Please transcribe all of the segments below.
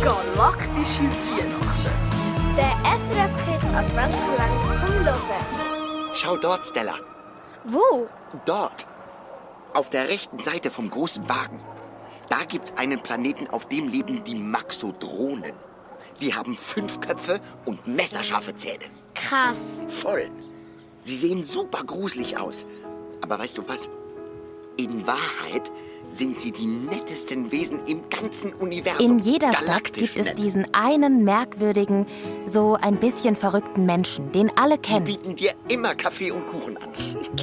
Galaktische Weihnachten. Der SRF Kids Adventskalender zum Hören. Schau dort, Stella. Wo? Dort. Auf der rechten Seite vom großen Wagen. Da gibt's einen Planeten, auf dem leben die Maxodronen. Die haben 5 Köpfe und messerscharfe Zähne. Krass. Voll. Sie sehen super gruselig aus. Aber weißt du was? In Wahrheit sind sie die nettesten Wesen im ganzen Universum. In jeder Stadt Galaktisch gibt es nett. diesen einen merkwürdigen, so ein bisschen verrückten Menschen, den alle Die kennen. bieten dir immer Kaffee und Kuchen an.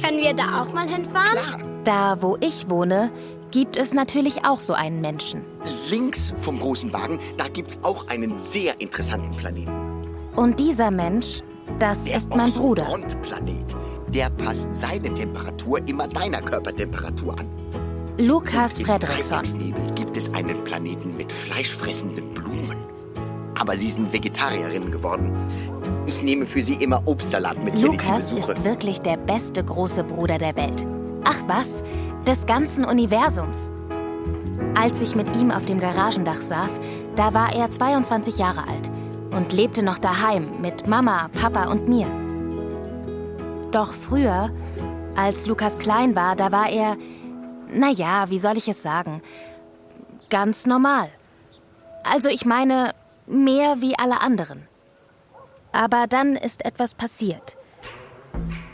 Können wir da auch mal hinfahren? Klar. Da, wo ich wohne, gibt es natürlich auch so einen Menschen. Links vom großen Wagen, da gibt's auch einen sehr interessanten Planeten. Und dieser Mensch, das Der ist mein Bruder. Oxymoron-Planet. Der passt seine Temperatur immer deiner Körpertemperatur an. Lukas Im Fredriksson. Dreiecksnebel gibt es einen Planeten mit fleischfressenden Blumen. Aber sie sind Vegetarierinnen geworden. Ich nehme für sie immer Obstsalat mit, wenn Lukas ich sie besuche. ist wirklich der beste große Bruder der Welt. Ach was, des ganzen Universums. Als ich mit ihm auf dem Garagendach saß, da war er 22 Jahre alt und lebte noch daheim mit Mama, Papa und mir. Doch früher, als Lukas klein war, da war er, naja, wie soll ich es sagen, ganz normal. Also ich meine, mehr wie alle anderen. Aber dann ist etwas passiert.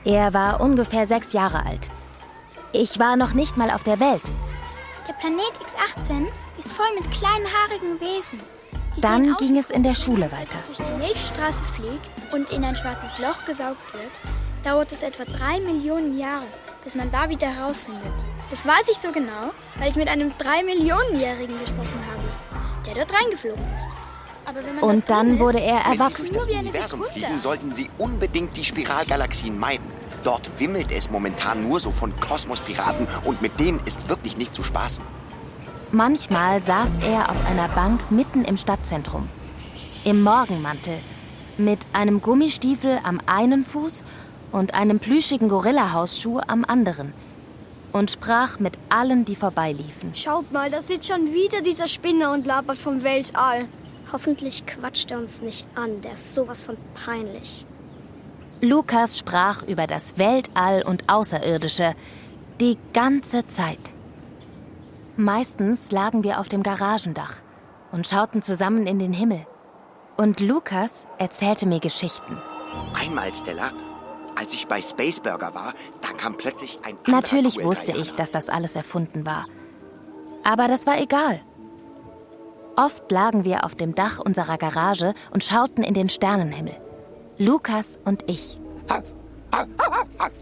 Er war ungefähr 6 Jahre alt. Ich war noch nicht mal auf der Welt. Der Planet X18 ist voll mit kleinen haarigen Wesen. Die Dann sehen aus ging es in der wie Schule Kugeln. weiter. Als es durch die Milchstraße fliegt und in ein schwarzes Loch gesaugt wird, dauert es etwa 3 Millionen Jahre, bis man da wieder herausfindet. Das weiß ich so genau, weil ich mit einem 3-Millionen-Jährigen gesprochen habe, der dort reingeflogen ist. Aber wenn man Und da drin dann ist, wurde er Wenn Sie erwachsen. durch das Nur wie eine Universum Sekunde. fliegen, sollten Sie unbedingt die Spiralgalaxien meiden. Dort wimmelt es momentan nur so von Kosmospiraten und mit denen ist wirklich nicht zu spaßen. Manchmal saß er auf einer Bank mitten im Stadtzentrum. Im Morgenmantel. Mit einem Gummistiefel am einen Fuß und einem plüschigen Gorilla-Hausschuh am anderen. Und sprach mit allen, die vorbeiliefen. Schaut mal, da sitzt schon wieder dieser Spinner und labert vom Weltall. Hoffentlich quatscht er uns nicht an, der ist sowas von peinlich. Lukas sprach über das Weltall und Außerirdische die ganze Zeit. Meistens lagen wir auf dem Garagendach und schauten zusammen in den Himmel. Und Lukas erzählte mir Geschichten. Einmal, Stella, als ich bei Space Burger war, da kam plötzlich ein anderer Natürlich Q&A wusste ich, an. dass das alles erfunden war. Aber das war egal. Oft lagen wir auf dem Dach unserer Garage und schauten in den Sternenhimmel. Lukas und ich.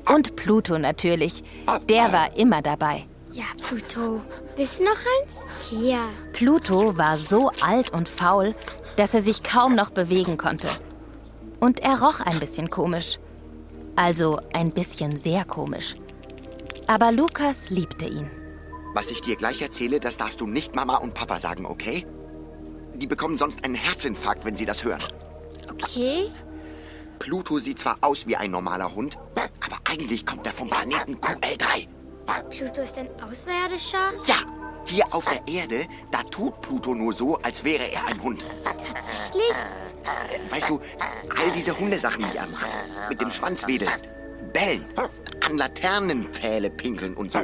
Und Pluto natürlich. Der war immer dabei. Ja, Pluto. Willst du noch eins? Hier. Pluto war so alt und faul, dass er sich kaum noch bewegen konnte. Und er roch ein bisschen komisch. Also ein bisschen sehr komisch. Aber Lukas liebte ihn. Was ich dir gleich erzähle, das darfst du nicht Mama und Papa sagen, okay? Die bekommen sonst einen Herzinfarkt, wenn sie das hören. Okay. Pluto sieht zwar aus wie ein normaler Hund, aber eigentlich kommt er vom Planeten QL3. Pluto ist ein Außerirdischer? Ja, hier auf der Erde, da tut Pluto nur so, als wäre er ein Hund. Tatsächlich? Weißt du, all diese Hundesachen, die er macht, mit dem Schwanz wedeln, bellen, an Laternenpfähle pinkeln und so.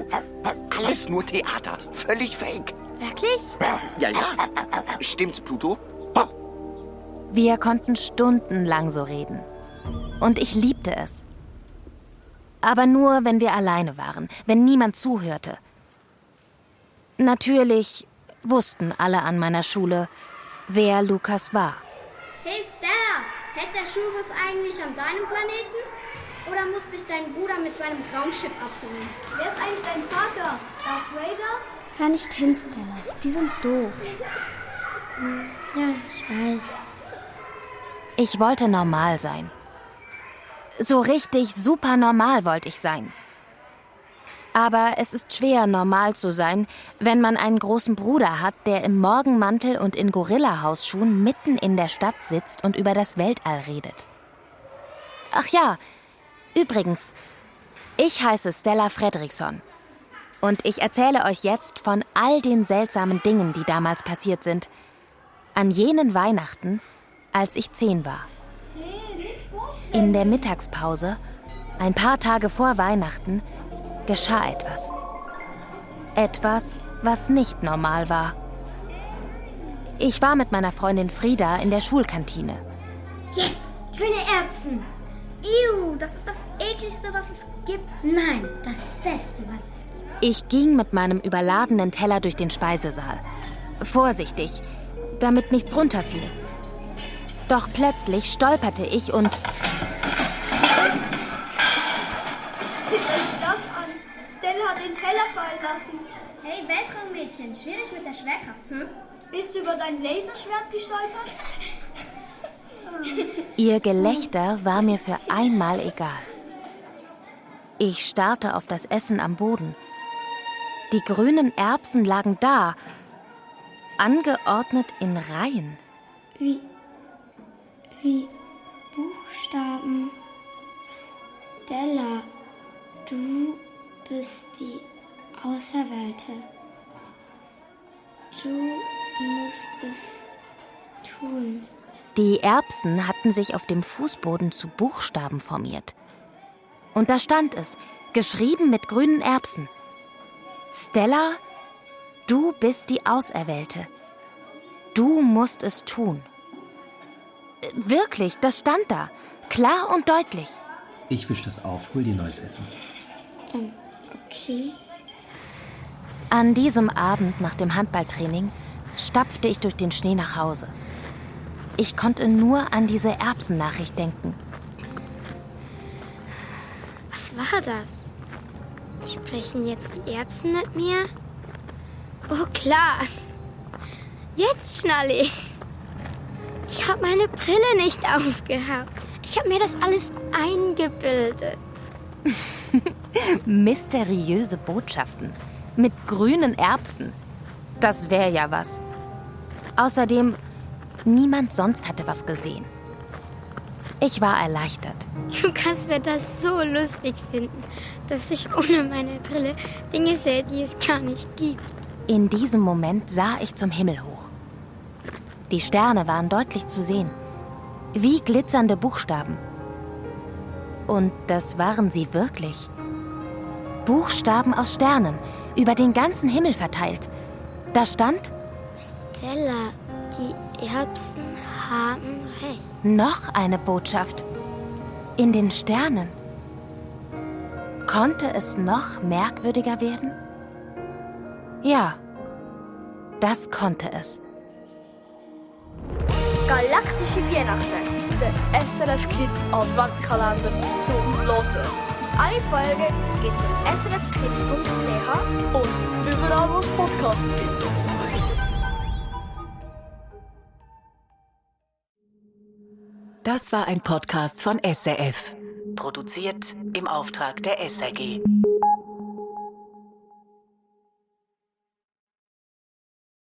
Alles nur Theater, völlig fake. Wirklich? Ja, ja. Stimmt's, Pluto? Wir konnten stundenlang so reden. Und ich liebte es. Aber nur, wenn wir alleine waren, wenn niemand zuhörte. Natürlich wussten alle an meiner Schule, wer Lukas war. Hey Stella, hält der Schulbus eigentlich an deinem Planeten? Oder muss dich dein Bruder mit seinem Raumschiff abholen? Wer ist eigentlich dein Vater? Darth Vader? Hör nicht hin, Stella. Die sind doof. Ja, ich weiß. Ich wollte normal sein. So richtig super normal wollte ich sein. Aber es ist schwer, normal zu sein, wenn man einen großen Bruder hat, der im Morgenmantel und in Gorilla-Hausschuhen mitten in der Stadt sitzt und über das Weltall redet. Ach ja, übrigens, ich heiße Stella Fredriksson. Und ich erzähle euch jetzt von all den seltsamen Dingen, die damals passiert sind. An jenen Weihnachten, als ich 10 war. In der Mittagspause, ein paar Tage vor Weihnachten, geschah etwas. Etwas, was nicht normal war. Ich war mit meiner Freundin Frieda in der Schulkantine. Yes, grüne Erbsen. Ew, das ist das ekligste, was es gibt. Nein, das Beste, was es gibt. Ich ging mit meinem überladenen Teller durch den Speisesaal. Vorsichtig, damit nichts runterfiel. Doch plötzlich stolperte ich und... Seht euch das an. Stella hat den Teller fallen lassen. Hey, Weltraummädchen, schwierig mit der Schwerkraft, hm? Bist du über dein Laserschwert gestolpert? Ihr Gelächter war mir für einmal egal. Ich starrte auf das Essen am Boden. Die grünen Erbsen lagen da, angeordnet in Reihen. Wie Buchstaben. Stella, du bist die Auserwählte. Du musst es tun. Die Erbsen hatten sich auf dem Fußboden zu Buchstaben formiert. Und da stand es, geschrieben mit grünen Erbsen. Stella, du bist die Auserwählte. Du musst es tun. Wirklich, das stand da. Klar und deutlich. Ich wisch das auf, hol dir neues Essen. Okay. An diesem Abend nach dem Handballtraining stapfte ich durch den Schnee nach Hause. Ich konnte nur an diese Erbsennachricht denken. Was war das? Sprechen jetzt die Erbsen mit mir? Oh klar. Jetzt schnalle ich's. Ich habe meine Brille nicht aufgehabt. Ich habe mir das alles eingebildet. Mysteriöse Botschaften mit grünen Erbsen. Das wäre ja was. Außerdem, niemand sonst hatte was gesehen. Ich war erleichtert. Du kannst mir das so lustig finden, dass ich ohne meine Brille Dinge sehe, die es gar nicht gibt. In diesem Moment sah ich zum Himmel hoch. Die Sterne waren deutlich zu sehen, wie glitzernde Buchstaben. Und das waren sie wirklich. Buchstaben aus Sternen, über den ganzen Himmel verteilt. Da stand: Stella, die Erbsen haben recht. Noch eine Botschaft. In den Sternen. Konnte es noch merkwürdiger werden? Ja, das konnte es. Galaktische Weihnachten. Der SRF Kids Adventskalender zum Hören. Alle Folgen gibt's auf srfkids.ch und überall, wo es Podcasts gibt. Das war ein Podcast von SRF. Produziert im Auftrag der SRG.